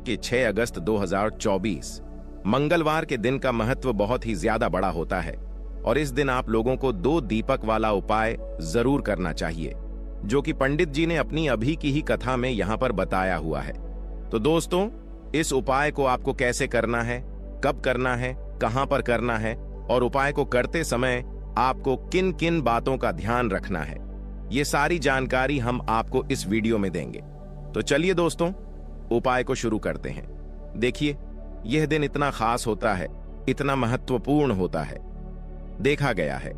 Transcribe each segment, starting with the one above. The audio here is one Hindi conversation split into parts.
के 6 अगस्त 2024 मंगलवार के दिन का महत्व बहुत ही ज्यादा बड़ा होता है और इस दिन आप लोगों को 2 दीपक वाला उपाय जरूर करना चाहिए, जो कि पंडित जी ने अपनी अभी की ही कथा में यहाँ पर बताया हुआ है। तो दोस्तों, इस उपाय को आपको कैसे करना है, कब करना है, कहां पर करना है और उपाय को करते समय आपको किन किन बातों का ध्यान रखना है, ये सारी जानकारी हम आपको इस वीडियो में देंगे। तो चलिए दोस्तों, उपाय को शुरू करते हैं। देखिए, यह दिन इतना खास होता है, इतना महत्वपूर्ण होता है। देखा गया है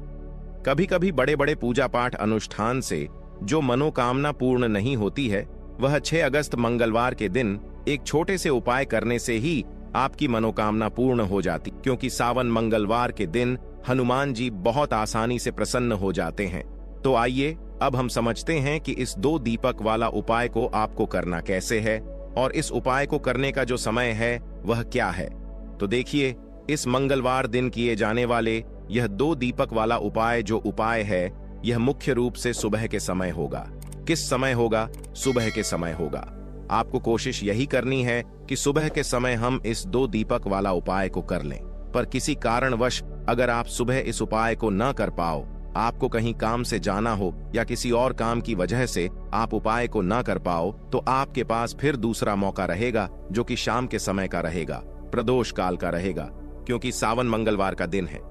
कभी कभी बड़े बड़े पूजा पाठ अनुष्ठान से जो मनोकामना पूर्ण नहीं होती है, वह 6 अगस्त मंगलवार के दिन एक छोटे से उपाय करने से ही आपकी मनोकामना पूर्ण हो जाती, क्योंकि सावन मंगलवार के दिन हनुमान जी बहुत आसानी से प्रसन्न हो जाते हैं। तो आइए अब हम समझते हैं कि इस 2 दीपक वाला उपाय को आपको करना कैसे है और इस उपाय को करने का जो समय है वह क्या है। तो देखिए, इस मंगलवार दिन किए जाने वाले यह 2 दीपक वाला उपाय जो उपाय है, यह मुख्य रूप से सुबह के समय होगा। किस समय होगा? सुबह के समय होगा। आपको कोशिश यही करनी है कि सुबह के समय हम इस 2 दीपक वाला उपाय को कर लें। पर किसी कारणवश अगर आप सुबह इस उपाय को न कर पाओ, आपको कहीं काम से जाना हो या किसी और काम की वजह से आप उपाय को न कर पाओ, तो आपके पास फिर दूसरा मौका रहेगा, जो कि शाम के समय का रहेगा, प्रदोष काल का रहेगा, क्योंकि सावन मंगलवार का दिन है।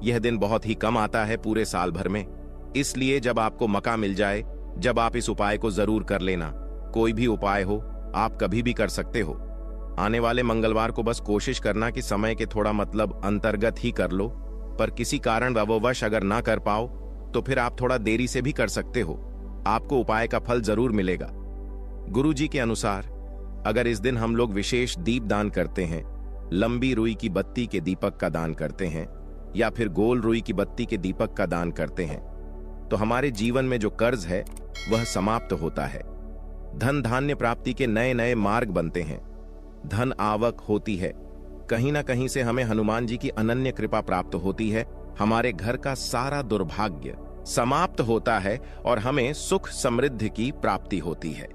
यह दिन बहुत ही कम आता है पूरे साल भर में, इसलिए जब आपको मौका मिल जाए, जब आप इस उपाय को जरूर कर लेना। कोई भी उपाय हो, आप कभी भी कर सकते हो। आने वाले मंगलवार को बस कोशिश करना कि समय के थोड़ा अंतर्गत ही कर लो, पर किसी कारण वश अगर ना कर पाओ तो फिर आप थोड़ा देरी से भी कर सकते हो। आपको उपाय का फल जरूर मिलेगा। गुरुजी के अनुसार अगर इस दिन हम लोग विशेष दीप दान करते हैं, लंबी रुई की बत्ती के दीपक का दान करते हैं या फिर गोल रुई की बत्ती के दीपक का दान करते हैं, तो हमारे जीवन में जो कर्ज है वह समाप्त होता है। धन धान्य प्राप्ति के नए नए मार्ग बनते हैं, धन आवक होती है। कहीं ना कहीं से हमें हनुमान जी की अनन्य कृपा प्राप्त होती है। हमारे घर का सारा दुर्भाग्य समाप्त होता है और हमें सुख समृद्धि की प्राप्ति होती है।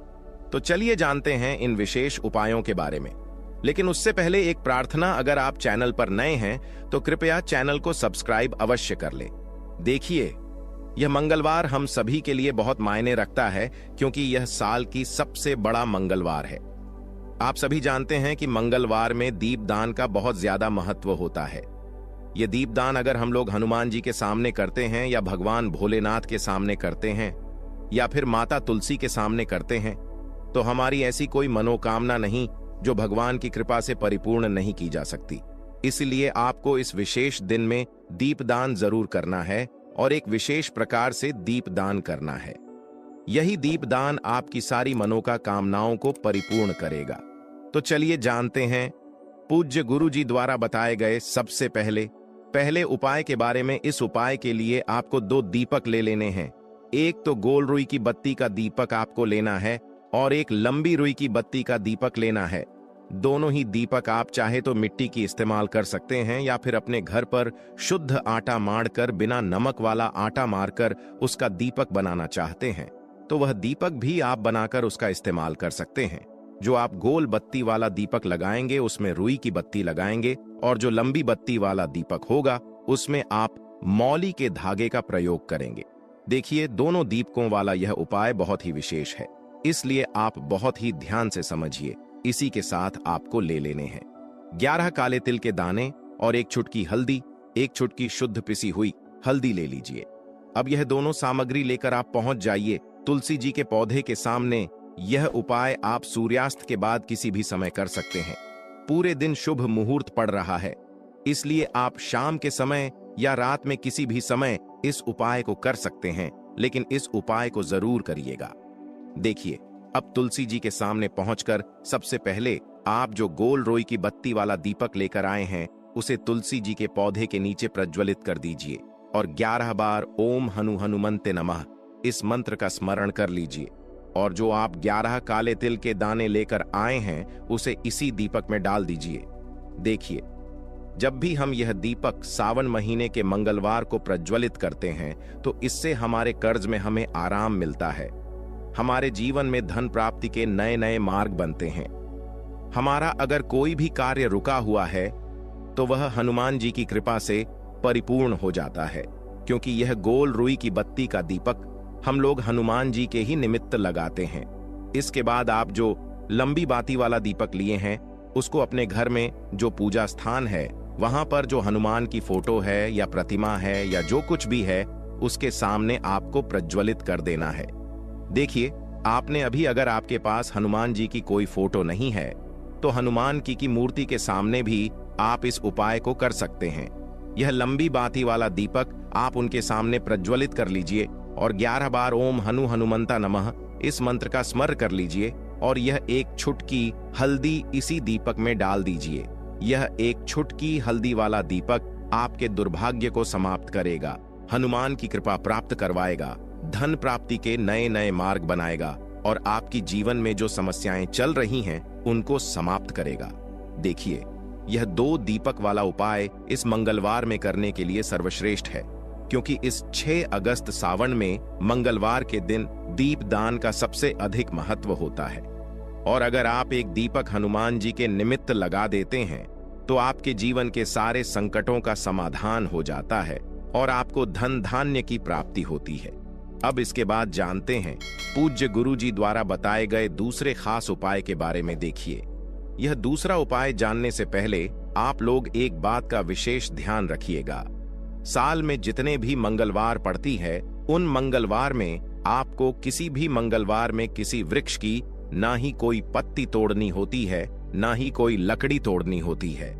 तो चलिए जानते हैं इन विशेष उपायों के बारे में। लेकिन उससे पहले एक प्रार्थना, अगर आप चैनल पर नए हैं तो कृपया चैनल को सब्सक्राइब अवश्य कर लें। देखिए, यह मंगलवार हम सभी के लिए बहुत मायने रखता है, क्योंकि यह साल की सबसे बड़ा मंगलवार है। आप सभी जानते हैं कि मंगलवार में दीपदान का बहुत ज्यादा महत्व होता है। यह दीपदान अगर हम लोग हनुमान जी के सामने करते हैं या भगवान भोलेनाथ के सामने करते हैं या फिर माता तुलसी के सामने करते हैं, तो हमारी ऐसी कोई मनोकामना नहीं जो भगवान की कृपा से परिपूर्ण नहीं की जा सकती। इसलिए आपको इस विशेष दिन में दीपदान जरूर करना है और एक विशेष प्रकार से दीपदान करना है। यही दीपदान आपकी सारी मनोकामनाओं को परिपूर्ण करेगा। तो चलिए जानते हैं पूज्य गुरु जी द्वारा बताए गए सबसे पहले उपाय के बारे में। इस उपाय के लिए आपको 2 दीपक ले लेने हैं। एक तो गोल रुई की बत्ती का दीपक आपको लेना है और एक लंबी रुई की बत्ती का दीपक लेना है। दोनों ही दीपक आप चाहे तो मिट्टी की इस्तेमाल कर सकते हैं या फिर अपने घर पर शुद्ध आटा मारकर, बिना नमक वाला आटा मारकर उसका दीपक बनाना चाहते हैं तो वह दीपक भी आप बनाकर उसका इस्तेमाल कर सकते हैं। जो आप गोल बत्ती वाला दीपक लगाएंगे उसमें रुई की बत्ती लगाएंगे और जो लंबी बत्ती वाला दीपक होगा उसमें आप मौली के धागे का प्रयोग करेंगे। देखिए, दोनों दीपकों वाला यह उपाय बहुत ही विशेष है, इसलिए आप बहुत ही ध्यान से समझिए। इसी के साथ आपको ले लेने हैं 11 काले तिल के दाने और 1 चुटकी हल्दी, 1 चुटकी शुद्ध पिसी हुई हल्दी ले लीजिए। अब यह दोनों सामग्री लेकर आप पहुंच जाइए तुलसी जी के पौधे के सामने। यह उपाय आप सूर्यास्त के बाद किसी भी समय कर सकते हैं। पूरे दिन शुभ मुहूर्त पड़ रहा है, इसलिए आप शाम के समय या रात में किसी भी समय इस उपाय को कर सकते हैं, लेकिन इस उपाय को जरूर करिएगा। देखिए, अब तुलसी जी के सामने पहुंचकर सबसे पहले आप जो गोल रोई की बत्ती वाला दीपक लेकर आए हैं उसे तुलसी जी के पौधे के नीचे प्रज्वलित कर दीजिए और 11 बार ओम हनुमन्ते नमः इस मंत्र का स्मरण कर लीजिए। और जो आप 11 काले तिल के दाने लेकर आए हैं उसे इसी दीपक में डाल दीजिए। देखिए, जब भी हम यह दीपक सावन महीने के मंगलवार को प्रज्वलित करते हैं तो इससे हमारे कर्ज में हमें आराम मिलता है, हमारे जीवन में धन प्राप्ति के नए नए मार्ग बनते हैं, हमारा अगर कोई भी कार्य रुका हुआ है तो वह हनुमान जी की कृपा से परिपूर्ण हो जाता है, क्योंकि यह गोल रुई की बत्ती का दीपक हम लोग हनुमान जी के ही निमित्त लगाते हैं। इसके बाद आप जो लंबी बाती वाला दीपक लिए हैं उसको अपने घर में जो पूजा स्थान है वहां पर जो हनुमान की फोटो है या प्रतिमा है या जो कुछ भी है उसके सामने आपको प्रज्वलित कर देना है। देखिए, आपने अभी अगर आपके पास हनुमान जी की कोई फोटो नहीं है तो हनुमान की मूर्ति के सामने भी आप इस उपाय को कर सकते हैं। यह लंबी बाती वाला दीपक आप उनके सामने प्रज्वलित कर लीजिए और 11 बार ओम हनु हनुमंता नमः इस मंत्र का स्मरण कर लीजिए और यह एक छुटकी हल्दी इसी दीपक में डाल दीजिए। यह एक छुटकी हल्दी वाला दीपक आपके दुर्भाग्य को समाप्त करेगा, हनुमान की कृपा प्राप्त करवाएगा, धन प्राप्ति के नए नए मार्ग बनाएगा और आपकी जीवन में जो समस्याएं चल रही हैं उनको समाप्त करेगा। देखिए, यह 2 दीपक वाला उपाय इस मंगलवार में करने के लिए सर्वश्रेष्ठ है, क्योंकि इस 6 अगस्त सावन में मंगलवार के दिन दीपदान का सबसे अधिक महत्व होता है। और अगर आप एक दीपक हनुमान जी के निमित्त लगा देते हैं तो आपके जीवन के सारे संकटों का समाधान हो जाता है और आपको धन धान्य की प्राप्ति होती है। अब इसके बाद जानते हैं पूज्य गुरु जी द्वारा बताए गए दूसरे खास उपाय के बारे में। देखिए, यह दूसरा उपाय जानने से पहले आप लोग एक बात का विशेष ध्यान रखिएगा। साल में जितने भी मंगलवार पड़ती है उन मंगलवार में आपको किसी भी मंगलवार में किसी वृक्ष की ना ही कोई पत्ती तोड़नी होती है, ना ही कोई लकड़ी तोड़नी होती है।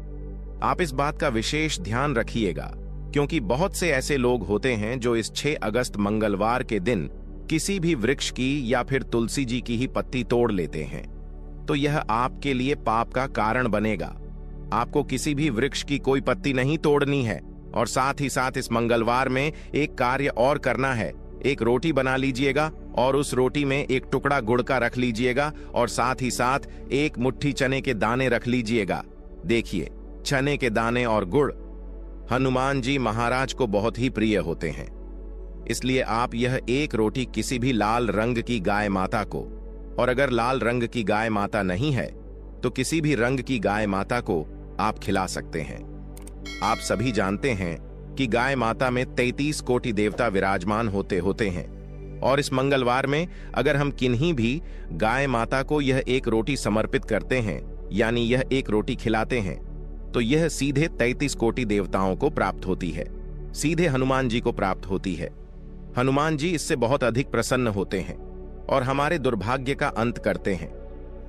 आप इस बात का विशेष ध्यान रखिएगा, क्योंकि बहुत से ऐसे लोग होते हैं जो इस 6 अगस्त मंगलवार के दिन किसी भी वृक्ष की या फिर तुलसी जी की ही पत्ती तोड़ लेते हैं। तो यह आपके लिए पाप का कारण बनेगा। आपको किसी भी वृक्ष की कोई पत्ती नहीं तोड़नी है और साथ ही साथ इस मंगलवार में एक कार्य और करना है। एक रोटी बना लीजिएगा और उस रोटी में एक टुकड़ा गुड़ का रख लीजिएगा और साथ ही साथ एक मुट्ठी चने के दाने रख लीजिएगा। देखिए, चने के दाने और गुड़ हनुमान जी महाराज को बहुत ही प्रिय होते हैं, इसलिए आप यह एक रोटी किसी भी लाल रंग की गाय माता को, और अगर लाल रंग की गाय माता नहीं है तो किसी भी रंग की गाय माता को आप खिला सकते हैं। आप सभी जानते हैं कि गाय माता में 33 कोटि देवता विराजमान होते हैं और इस मंगलवार में अगर हम किन्हीं भी गाय माता को यह एक रोटी समर्पित करते हैं, यानी यह एक रोटी खिलाते हैं, तो यह सीधे 33 कोटि देवताओं को प्राप्त होती है, सीधे हनुमान जी को प्राप्त होती है। हनुमान जी इससे बहुत अधिक प्रसन्न होते हैं और हमारे दुर्भाग्य का अंत करते हैं।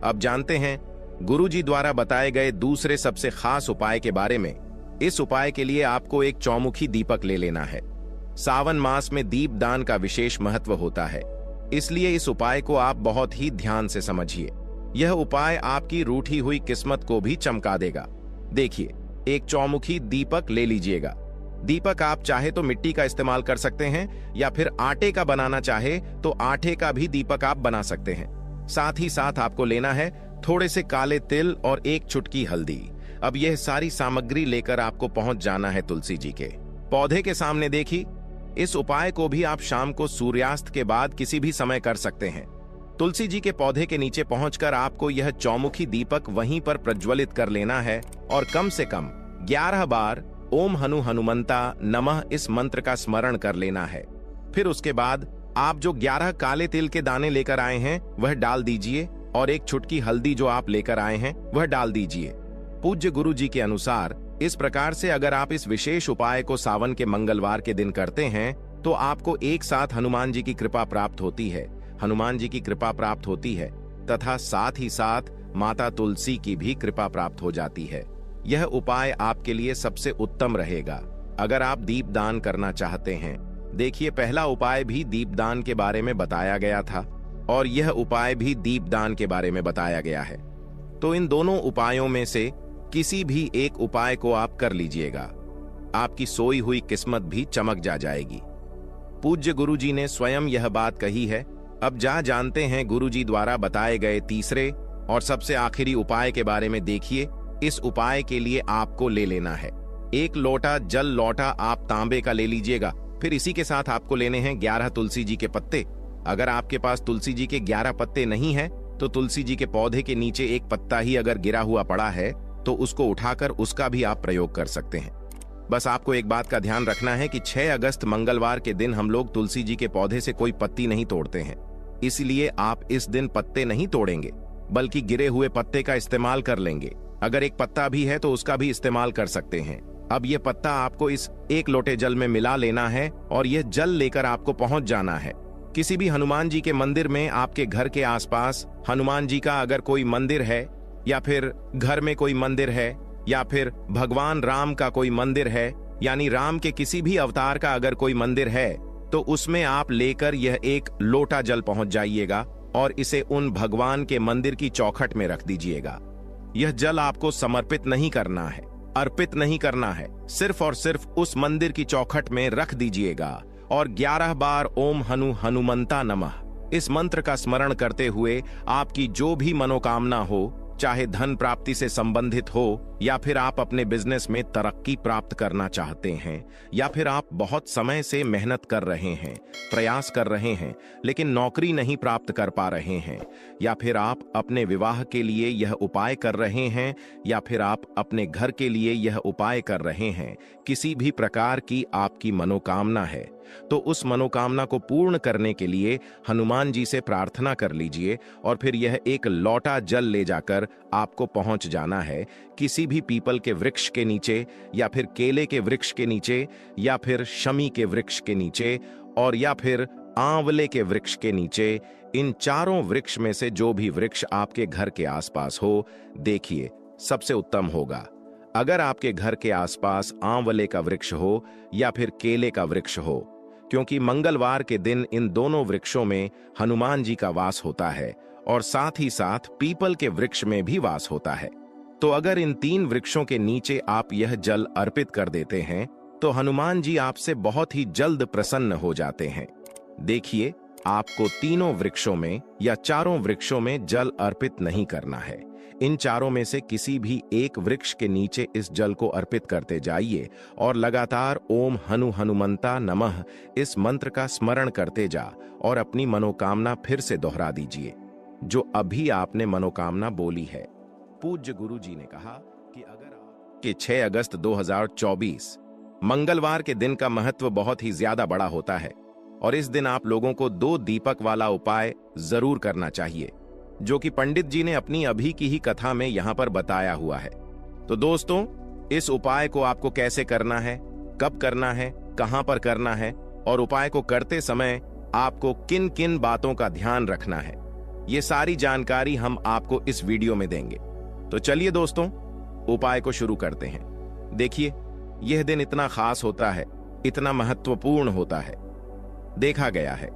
अब जानते हैं गुरु जी द्वारा बताए गए दूसरे सबसे खास उपाय के बारे में। इस उपाय के लिए आपको एक चौमुखी दीपक ले लेना है। सावन मास में दीपदान का विशेष महत्व होता है, इसलिए इस उपाय को आप बहुत ही ध्यान से समझिए। यह उपाय आपकी रूठी हुई किस्मत को भी चमका देगा। देखिए, एक चौमुखी दीपक ले लीजिएगा। दीपक आप चाहे तो मिट्टी का इस्तेमाल कर सकते हैं या फिर आटे का बनाना चाहे तो आटे का भी दीपक आप बना सकते हैं। साथ ही साथ आपको लेना है थोड़े से काले तिल और एक चुटकी हल्दी। अब यह सारी सामग्री लेकर आपको पहुंच जाना है तुलसी जी के पौधे के सामने। देखिए, इस उपाय को भी आप शाम को सूर्यास्त के बाद किसी भी समय कर सकते हैं। तुलसी जी के पौधे के नीचे पहुंचकर आपको यह चौमुखी दीपक वहीं पर प्रज्वलित कर लेना है और कम से कम 11 बार ओम हनु हनुमंता नमः इस मंत्र का स्मरण कर लेना है। फिर उसके बाद आप जो 11 काले तिल के दाने लेकर आए हैं वह डाल दीजिए और एक छुटकी हल्दी जो आप लेकर आए हैं वह डाल दीजिए। पूज्य गुरु जी के अनुसार इस प्रकार से अगर आप इस विशेष उपाय को सावन के मंगलवार के दिन करते हैं तो आपको एक साथ हनुमान जी की कृपा प्राप्त होती है, हनुमान जी की कृपा प्राप्त होती है तथा साथ ही साथ माता तुलसी की भी कृपा प्राप्त हो जाती है। यह उपाय आपके लिए सबसे उत्तम रहेगा अगर आप दीपदान करना चाहते हैं। देखिए, पहला उपाय भी दीपदान के बारे में बताया गया था और यह उपाय भी दीपदान के बारे में बताया गया है। तो इन दोनों उपायों में से किसी भी एक उपाय को आप कर लीजिएगा, आपकी सोई हुई किस्मत भी चमक जाएगी। पूज्य गुरु जी ने स्वयं यह बात कही है। अब जानते हैं गुरु जी द्वारा बताए गए तीसरे और सबसे आखिरी उपाय के बारे में। देखिए, इस उपाय के लिए आपको ले लेना है एक लोटा जल। लोटा आप तांबे का ले लीजिएगा। फिर इसी के साथ आपको लेने हैं 11 तुलसी जी के पत्ते। अगर आपके पास तुलसी जी के 11 पत्ते नहीं हैं तो तुलसी जी के पौधे के नीचे एक पत्ता ही अगर गिरा हुआ पड़ा है तो उसको उठाकर उसका भी आप प्रयोग कर सकते हैं। बस आपको एक बात का ध्यान रखना है कि 6 अगस्त मंगलवार के दिन हम लोग तुलसी जी के पौधे से कोई पत्ती नहीं तोड़ते हैं, इसलिए आप इस दिन पत्ते नहीं तोड़ेंगे बल्कि गिरे हुए पत्ते का इस्तेमाल कर लेंगे। अगर एक पत्ता भी है तो उसका भी इस्तेमाल कर सकते हैं। अब यह पत्ता आपको इस 1 लोटे जल में मिला लेना है और यह जल लेकर आपको पहुंच जाना है किसी भी हनुमान जी के मंदिर में। आपके घर के आसपास हनुमान जी का अगर कोई मंदिर है या फिर घर में कोई मंदिर है या फिर भगवान राम का कोई मंदिर है, यानी राम के किसी भी अवतार का अगर कोई मंदिर है तो उसमें आप लेकर यह 1 लोटा जल पहुंच जाइएगा और इसे उन भगवान के मंदिर की चौखट में रख दीजिएगा। यह जल आपको समर्पित नहीं करना है, अर्पित नहीं करना है, सिर्फ और सिर्फ उस मंदिर की चौखट में रख दीजिएगा और 11 बार ओम हनुमंता नमः इस मंत्र का स्मरण करते हुए आपकी जो भी मनोकामना हो, चाहे धन प्राप्ति से संबंधित हो या फिर आप अपने बिजनेस में तरक्की प्राप्त करना चाहते हैं या फिर आप बहुत समय से मेहनत कर रहे हैं, प्रयास कर रहे हैं लेकिन नौकरी नहीं प्राप्त कर पा रहे हैं, या फिर आप अपने विवाह के लिए यह उपाय कर रहे हैं या फिर आप अपने घर के लिए यह उपाय कर रहे हैं, किसी भी प्रकार की आपकी मनोकामना है तो उस मनोकामना को पूर्ण करने के लिए हनुमान जी से प्रार्थना कर लीजिए और फिर यह 1 लोटा जल ले जाकर आपको पहुंच जाना है किसी भी पीपल के वृक्ष के नीचे या फिर केले के वृक्ष के नीचे या फिर शमी के वृक्ष के नीचे और या फिर आंवले के वृक्ष के नीचे। इन चारों वृक्ष में से जो भी वृक्ष आपके घर के आसपास हो, देखिए सबसे उत्तम होगा अगर आपके घर के आसपास आंवले का वृक्ष हो या फिर केले का वृक्ष हो, क्योंकि मंगलवार के दिन इन दोनों वृक्षों में हनुमान जी का वास होता है और साथ ही साथ पीपल के वृक्ष में भी वास होता है। तो अगर इन 3 वृक्षों के नीचे आप यह जल अर्पित कर देते हैं तो हनुमान जी आपसे बहुत ही जल्द प्रसन्न हो जाते हैं। देखिए, आपको तीनों वृक्षों में या चारों वृक्षों में जल अर्पित नहीं करना है। इन चारों में से किसी भी एक वृक्ष के नीचे इस जल को अर्पित करते जाइए और लगातार ओम हनुमंता नमः इस मंत्र का स्मरण करते जा और अपनी मनोकामना फिर से दोहरा दीजिए जो अभी आपने मनोकामना बोली है। पूज्य गुरु जी ने कहा कि अगर आपके 6 अगस्त 2024 मंगलवार के दिन का महत्व बहुत ही ज्यादा बड़ा होता है और इस दिन आप लोगों को 2 दीपक वाला उपाय जरूर करना चाहिए जो कि पंडित जी ने अपनी अभी की ही कथा में यहां पर बताया हुआ है। तो दोस्तों, इस उपाय को आपको कैसे करना है, कब करना है, कहां पर करना है और उपाय को करते समय आपको किन किन बातों का ध्यान रखना है, ये सारी जानकारी हम आपको इस वीडियो में देंगे। तो चलिए दोस्तों, उपाय को शुरू करते हैं। देखिए, यह दिन इतना खास होता है, इतना महत्वपूर्ण होता है। देखा गया है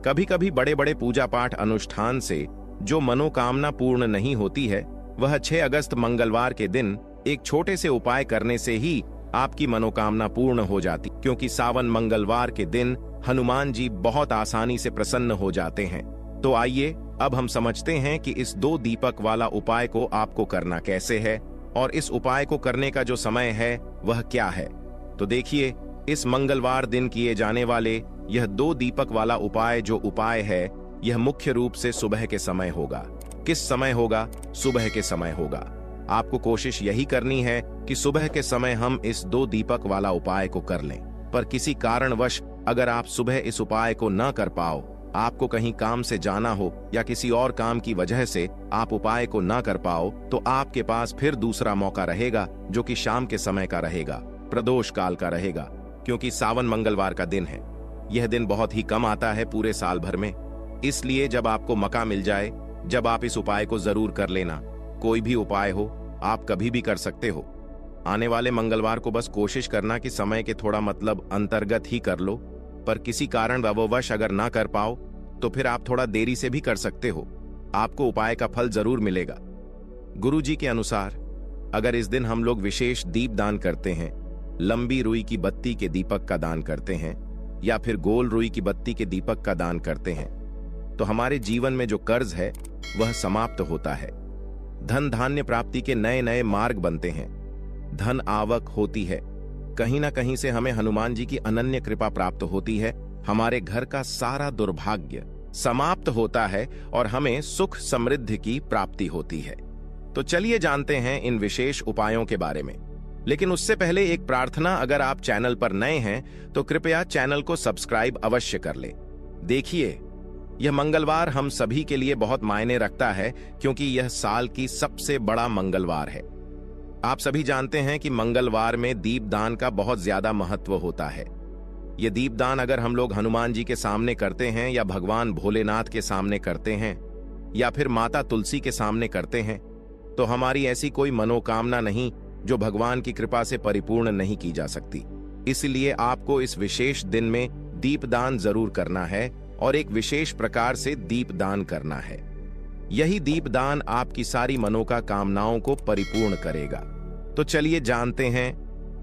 कभी कभी बड़े बड़े पूजा पाठ अनुष्ठान से जो मनोकामना पूर्ण नहीं होती है, वह 6 अगस्त मंगलवार के दिन एक छोटे से उपाय करने से ही आपकी मनोकामना पूर्ण हो जाती, क्योंकि सावन मंगलवार के दिन हनुमान जी बहुत आसानी से प्रसन्न हो जाते हैं। तो आइए अब हम समझते हैं कि इस 2 दीपक वाला उपाय को आपको करना कैसे है और इस उपाय को करने का जो समय है वह क्या है। तो देखिए, इस मंगलवार दिन किए जाने वाले यह 2 दीपक वाला उपाय जो उपाय है, यह मुख्य रूप से सुबह के समय होगा। किस समय होगा? सुबह के समय होगा। आपको कोशिश यही करनी है कि सुबह के समय हम इस 2 दीपक वाला उपाय को कर लें। पर किसी कारणवश अगर आप सुबह इस उपाय को न कर पाओ, आपको कहीं काम से जाना हो या किसी और काम की वजह से आप उपाय को न कर पाओ, तो आपके पास फिर दूसरा मौका रहेगा जो कि शाम के समय का रहेगा, प्रदोष काल का रहेगा, क्योंकि सावन मंगलवार का दिन है। यह दिन बहुत ही कम आता है पूरे साल भर में, इसलिए जब आपको मौका मिल जाए, जब आप इस उपाय को जरूर कर लेना। कोई भी उपाय हो, आप कभी भी कर सकते हो। आने वाले मंगलवार को बस कोशिश करना कि समय के थोड़ा मतलब अंतर्गत ही कर लो, पर किसी कारण वश अगर ना कर पाओ तो फिर आप थोड़ा देरी से भी कर सकते हो। आपको उपाय का फल जरूर मिलेगा। गुरु जी के अनुसार अगर इस दिन हम लोग विशेष दीप दान करते हैं, लंबी रुई की बत्ती के दीपक का दान करते हैं या फिर गोल रुई की बत्ती के दीपक का दान करते हैं, तो हमारे जीवन में जो कर्ज है वह समाप्त होता है। धन धान्य प्राप्ति के नए नए मार्ग बनते हैं, धन आवक होती है। कहीं ना कहीं से हमें हनुमान जी की अनन्य कृपा प्राप्त होती है। हमारे घर का सारा दुर्भाग्य, समाप्त होता है और हमें सुख समृद्धि की प्राप्ति होती है। तो चलिए जानते हैं इन विशेष उपायों के बारे में। लेकिन उससे पहले एक प्रार्थना, अगर आप चैनल पर नए हैं तो कृपया चैनल को सब्सक्राइब अवश्य कर ले। देखिए, यह मंगलवार हम सभी के लिए बहुत मायने रखता है क्योंकि यह साल की सबसे बड़ा मंगलवार है। आप सभी जानते हैं कि मंगलवार में दीपदान का बहुत ज्यादा महत्व होता है। यह दीपदान अगर हम लोग हनुमान जी के सामने करते हैं या भगवान भोलेनाथ के सामने करते हैं या फिर माता तुलसी के सामने करते हैं तो हमारी ऐसी कोई मनोकामना नहीं जो भगवान की कृपा से परिपूर्ण नहीं की जा सकती। इसलिए आपको इस विशेष दिन में दीपदान जरूर करना है और एक विशेष प्रकार से दीपदान करना है। यही दीपदान आपकी सारी मनोकामनाओं को परिपूर्ण करेगा। तो चलिए जानते हैं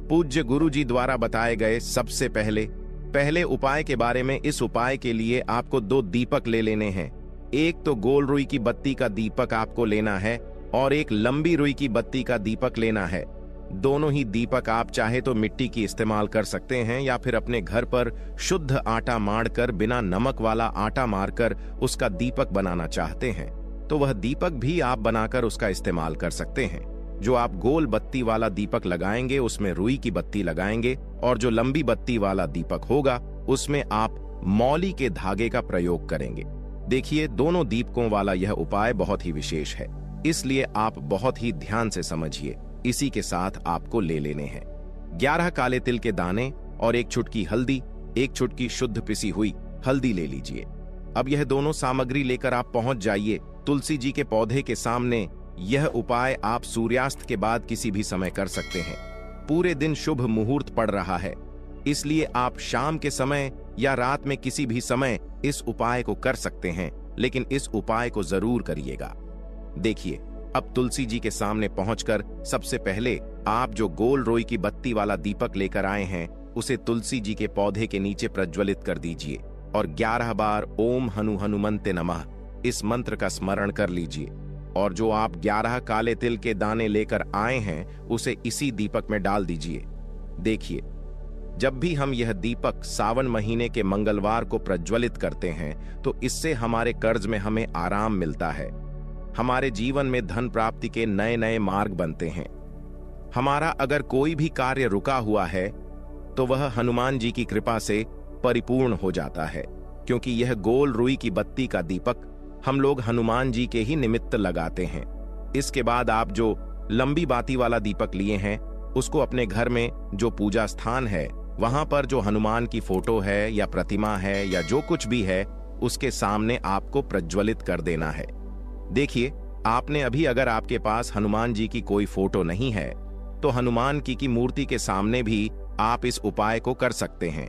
पूज्य गुरु जी द्वारा बताए गए सबसे पहले उपाय के बारे में। इस उपाय के लिए आपको 2 दीपक ले लेने हैं। एक तो गोल रुई की बत्ती का दीपक आपको लेना है और एक लंबी रुई की बत्ती का दीपक लेना है। दोनों ही दीपक आप चाहे तो मिट्टी की इस्तेमाल कर सकते हैं या फिर अपने घर पर शुद्ध आटा मारकर, बिना नमक वाला आटा मारकर उसका दीपक बनाना चाहते हैं तो वह दीपक भी आप बनाकर उसका इस्तेमाल कर सकते हैं। जो आप गोल बत्ती वाला दीपक लगाएंगे उसमें रुई की बत्ती लगाएंगे और जो लंबी बत्ती वाला दीपक होगा उसमें आप मौली के धागे का प्रयोग करेंगे। देखिए, दोनों दीपकों वाला यह उपाय बहुत ही विशेष है, इसलिए आप बहुत ही ध्यान से समझिए। इसी के साथ आपको ले लेने हैं 11 काले तिल के दाने और 1 चुटकी हल्दी, 1 चुटकी शुद्ध पिसी हुई हल्दी ले लीजिए। अब यह दोनों सामग्री लेकर आप पहुंच जाइए तुलसी जी के पौधे के सामने। यह उपाय आप सूर्यास्त के बाद किसी भी समय कर सकते हैं। पूरे दिन शुभ मुहूर्त पड़ रहा है, इसलिए आप शाम के समय या रात में किसी भी समय इस उपाय को कर सकते हैं, लेकिन इस उपाय को जरूर करिएगा। देखिए, अब तुलसी जी के सामने पहुंचकर सबसे पहले आप जो गोल रोई की बत्ती वाला दीपक लेकर आए हैं उसे तुलसी जी के पौधे के नीचे प्रज्वलित कर दीजिए और 11 बार ओम हनुमन्ते नमः इस मंत्र का स्मरण कर लीजिए। और जो आप 11 काले तिल के दाने लेकर आए हैं उसे इसी दीपक में डाल दीजिए। देखिए, जब भी हम यह दीपक सावन महीने के मंगलवार को प्रज्वलित करते हैं तो इससे हमारे कर्ज में हमें आराम मिलता है, हमारे जीवन में धन प्राप्ति के नए नए मार्ग बनते हैं। हमारा अगर कोई भी कार्य रुका हुआ है तो वह हनुमान जी की कृपा से परिपूर्ण हो जाता है, क्योंकि यह गोल रुई की बत्ती का दीपक हम लोग हनुमान जी के ही निमित्त लगाते हैं। इसके बाद आप जो लंबी बाती वाला दीपक लिए हैं उसको अपने घर में जो पूजा स्थान है वहां पर जो हनुमान की फोटो है या प्रतिमा है या जो कुछ भी है उसके सामने आपको प्रज्वलित कर देना है। देखिए, आपने अभी अगर आपके पास हनुमान जी की कोई फोटो नहीं है तो हनुमान की मूर्ति के सामने भी आप इस उपाय को कर सकते हैं।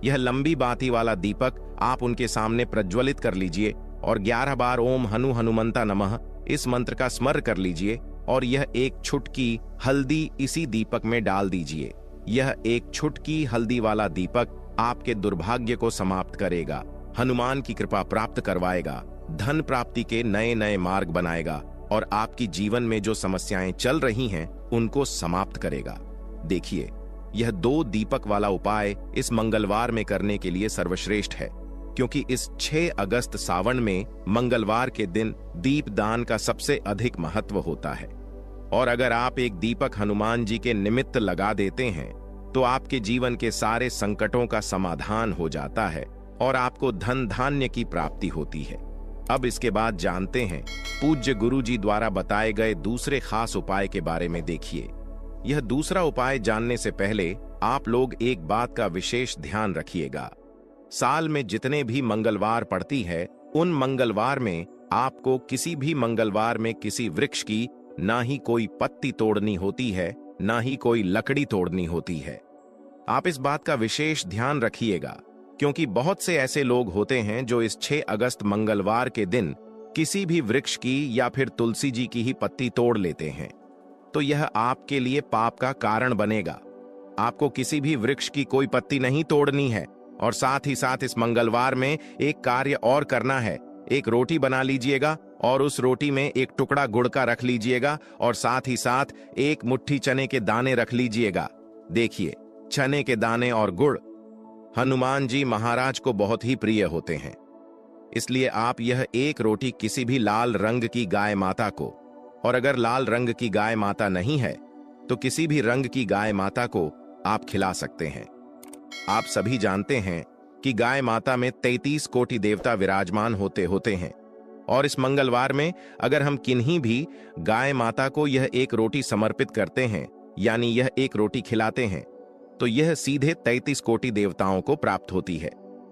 यह लंबी बाती वाला दीपक आप उनके सामने प्रज्वलित कर लीजिए और 11 बार ओम हनुमन्ता नमः इस मंत्र का स्मरण कर लीजिए और यह 1 चुटकी हल्दी इसी दीपक में डाल दीजिए। यह 1 चुटकी हल्दी वाला दीपक आपके दुर्भाग्य को समाप्त करेगा, हनुमान की कृपा प्राप्त करवाएगा, धन प्राप्ति के नए नए मार्ग बनाएगा और आपकी जीवन में जो समस्याएं चल रही हैं उनको समाप्त करेगा। देखिए, यह 2 दीपक वाला उपाय इस मंगलवार में करने के लिए सर्वश्रेष्ठ है, क्योंकि इस 6 अगस्त सावन में मंगलवार के दिन दीपदान का सबसे अधिक महत्व होता है। और अगर आप एक दीपक हनुमान जी के निमित्त लगा देते हैं तो आपके जीवन के सारे संकटों का समाधान हो जाता है और आपको धन धान्य की प्राप्ति होती है। अब इसके बाद जानते हैं पूज्य गुरु जी द्वारा बताए गए दूसरे खास उपाय के बारे में। देखिए, यह दूसरा उपाय जानने से पहले आप लोग एक बात का विशेष ध्यान रखिएगा। साल में जितने भी मंगलवार पड़ती है उन मंगलवार में आपको किसी भी मंगलवार में किसी वृक्ष की ना ही कोई पत्ती तोड़नी होती है, ना ही कोई लकड़ी तोड़नी होती है। आप इस बात का विशेष ध्यान रखिएगा, क्योंकि बहुत से ऐसे लोग होते हैं जो इस 6 अगस्त मंगलवार के दिन किसी भी वृक्ष की या फिर तुलसी जी की ही पत्ती तोड़ लेते हैं। तो यह आपके लिए पाप का कारण बनेगा। आपको किसी भी वृक्ष की कोई पत्ती नहीं तोड़नी है और साथ ही साथ इस मंगलवार में एक कार्य और करना है। एक रोटी बना लीजिएगा और उस रोटी में एक टुकड़ा गुड़ का रख लीजिएगा और साथ ही साथ 1 मुट्ठी चने के दाने रख लीजिएगा। देखिए, चने के दाने और गुड़ हनुमान जी महाराज को बहुत ही प्रिय होते हैं। इसलिए आप यह एक रोटी किसी भी लाल रंग की गाय माता को, और अगर लाल रंग की गाय माता नहीं है तो किसी भी रंग की गाय माता को आप खिला सकते हैं। आप सभी जानते हैं कि गाय माता में 33 कोटि देवता विराजमान होते हैं, और इस मंगलवार में अगर हम किन्हीं भी गाय माता को यह एक रोटी समर्पित करते हैं, यानी यह एक रोटी खिलाते हैं, तो यह सीधे 33 कोटि देवताओं को प्राप्त होती है,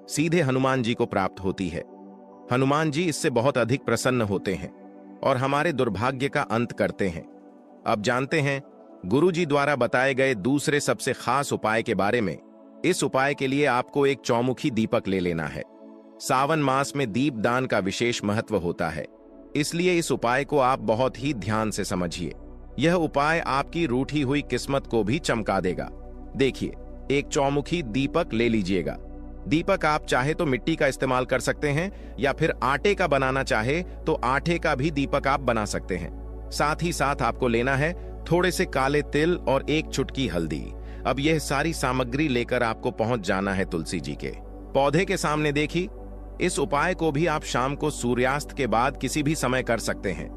सीधे हनुमान जी को प्राप्त होती है। हनुमान जी इससे बहुत अधिक प्रसन्न होते हैं और हमारे दुर्भाग्य का अंत करते हैं। अब जानते हैं गुरु जी द्वारा बताए गए दूसरे सबसे खास उपाय के बारे में। इस उपाय के लिए आपको एक चौमुखी दीपक ले लेना है। सावन मास में दीप दान का विशेष महत्व होता है, इसलिए इस उपाय को आप बहुत ही ध्यान से समझिए। यह उपाय आपकी रूठी हुई किस्मत को भी चमका देगा। देखिए, एक चौमुखी दीपक ले लीजिएगा। दीपक आप चाहे तो मिट्टी का इस्तेमाल कर सकते हैं, या फिर आटे का बनाना चाहे तो आटे का भी दीपक आप बना सकते हैं। साथ ही साथ आपको लेना है थोड़े से काले तिल और एक चुटकी हल्दी। अब यह सारी सामग्री लेकर आपको पहुंच जाना है तुलसी जी के पौधे के सामने। देखिए, इस उपाय को भी आप शाम को सूर्यास्त के बाद किसी भी समय कर सकते हैं।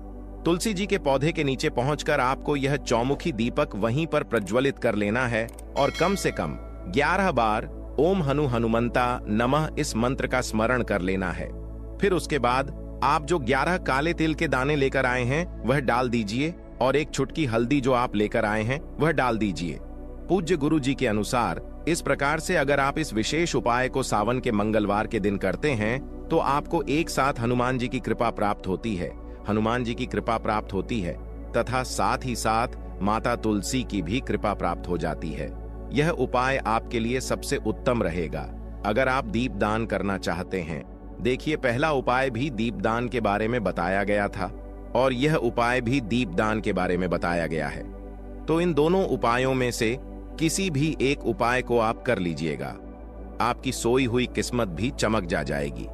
तुलसी जी के पौधे के नीचे पहुंचकर आपको यह चौमुखी दीपक वहीं पर प्रज्वलित कर लेना है और कम से कम 11 बार ओम हनुमंता नमः इस मंत्र का स्मरण कर लेना है। फिर उसके बाद आप जो 11 काले तिल के दाने लेकर आए हैं वह डाल दीजिए, और एक चुटकी हल्दी जो आप लेकर आए हैं वह डाल दीजिए। पूज्य गुरु जी के अनुसार इस प्रकार से अगर आप इस विशेष उपाय को सावन के मंगलवार के दिन करते हैं तो आपको एक साथ हनुमान जी की कृपा प्राप्त होती है, हनुमान जी की कृपा प्राप्त होती है तथा साथ ही साथ माता तुलसी की भी कृपा प्राप्त हो जाती है। यह उपाय आपके लिए सबसे उत्तम रहेगा अगर आप दीप दान करना चाहते हैं। देखिए, पहला उपाय भी दीप दान के बारे में बताया गया था और यह उपाय भी दीप दान के बारे में बताया गया है। तो इन दोनों उपायों में से किसी भी एक उपाय को आप कर लीजिएगा, आपकी सोई हुई किस्मत भी चमक जाएगी।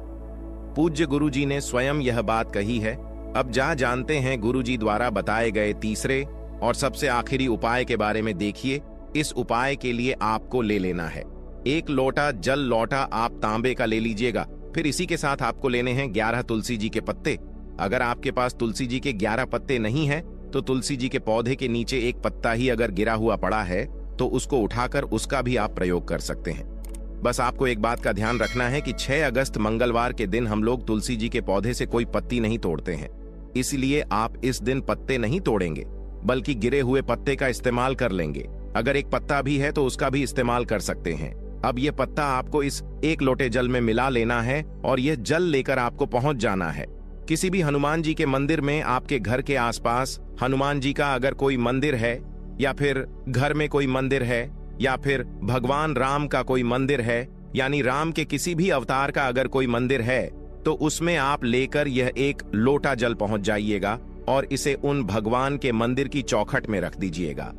पूज्य गुरु जी ने स्वयं यह बात कही है। अब जानते हैं गुरु जी द्वारा बताए गए तीसरे और सबसे आखिरी उपाय के बारे में। देखिए, इस उपाय के लिए आपको ले लेना है एक लोटा जल। लोटा आप तांबे का ले लीजिएगा। फिर इसी के साथ आपको लेने हैं 11 तुलसी जी के पत्ते। अगर आपके पास तुलसी जी के 11 पत्ते नहीं हैं तो तुलसी जी के पौधे के नीचे एक पत्ता ही अगर गिरा हुआ पड़ा है तो उसको उठाकर उसका भी आप प्रयोग कर सकते हैं। बस आपको एक बात का ध्यान रखना है कि 6 अगस्त मंगलवार के दिन हम लोग तुलसी जी के पौधे से कोई पत्ती नहीं तोड़ते हैं, इसलिए आप इस दिन पत्ते नहीं तोड़ेंगे बल्कि गिरे हुए पत्ते का इस्तेमाल कर लेंगे। अगर एक पत्ता भी है तो उसका भी इस्तेमाल कर सकते हैं। अब ये पत्ता आपको इस एक लोटे जल में मिला लेना है और यह जल लेकर आपको पहुंच जाना है किसी भी हनुमान जी के मंदिर में। आपके घर के आसपास हनुमान जी का अगर कोई मंदिर है, या फिर घर में कोई मंदिर है, या फिर भगवान राम का कोई मंदिर है, यानी राम के किसी भी अवतार का अगर कोई मंदिर है, तो उसमें आप लेकर यह एक लोटा जल पहुंच जाइएगा और इसे उन भगवान के मंदिर की चौखट में रख दीजिएगा।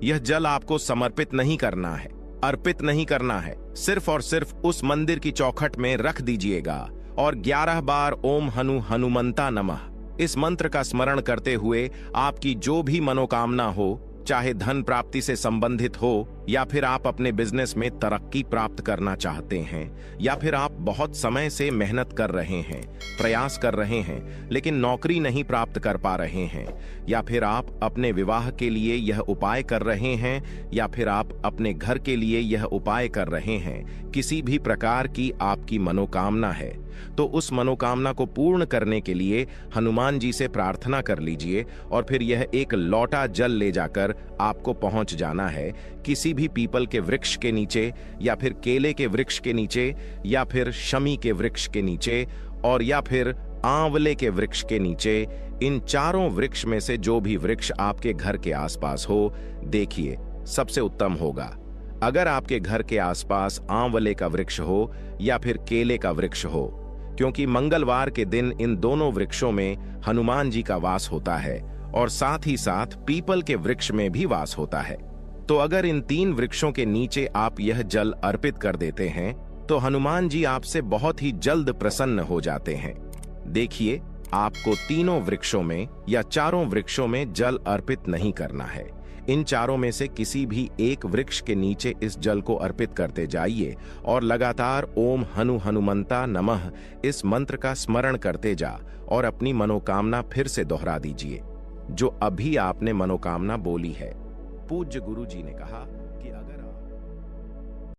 यह जल आपको समर्पित नहीं करना है, अर्पित नहीं करना है, सिर्फ और सिर्फ उस मंदिर की चौखट में रख दीजिएगा और 11 बार ओम हनुमंता नमः इस मंत्र का स्मरण करते हुए आपकी जो भी मनोकामना हो, चाहे धन प्राप्ति से संबंधित हो, या फिर आप अपने बिजनेस में तरक्की प्राप्त करना चाहते हैं, या फिर आप बहुत समय से मेहनत कर रहे हैं, प्रयास कर रहे हैं लेकिन नौकरी नहीं प्राप्त कर पा रहे हैं, या फिर आप अपने विवाह के लिए यह उपाय कर रहे हैं, या फिर आप अपने घर के लिए यह उपाय कर रहे हैं, किसी भी प्रकार की आपकी मनोकामना है तो उस मनोकामना को पूर्ण करने के लिए हनुमान जी से प्रार्थना कर लीजिए और फिर यह एक लोटा जल ले जाकर आपको पहुंच जाना है किसी भी पीपल के वृक्ष के नीचे, या फिर केले के वृक्ष के नीचे, या फिर शमी के वृक्ष के नीचे, और या फिर आंवले के वृक्ष के नीचे। इन चारों वृक्ष में से जो भी वृक्ष आपके घर के आसपास हो, देखिए सबसे उत्तम होगा अगर आपके घर के आसपास आंवले का वृक्ष हो या फिर केले का वृक्ष हो, क्योंकि मंगलवार के दिन इन दोनों वृक्षों में हनुमान जी का वास होता है और साथ ही साथ पीपल के वृक्ष में भी वास होता है। तो अगर इन 3 वृक्षों के नीचे आप यह जल अर्पित कर देते हैं तो हनुमान जी आपसे बहुत ही जल्द प्रसन्न हो जाते हैं। देखिए, आपको तीनों वृक्षों में या चारों वृक्षों में जल अर्पित नहीं करना है। इन चारों में से किसी भी एक वृक्ष के नीचे इस जल को अर्पित करते जाइए और लगातार ओम हनु हनुमंता नमः इस मंत्र का स्मरण करते जा और अपनी मनोकामना फिर से दोहरा दीजिए जो अभी आपने मनोकामना बोली है। पूज्य गुरु जी ने कहा कि अगर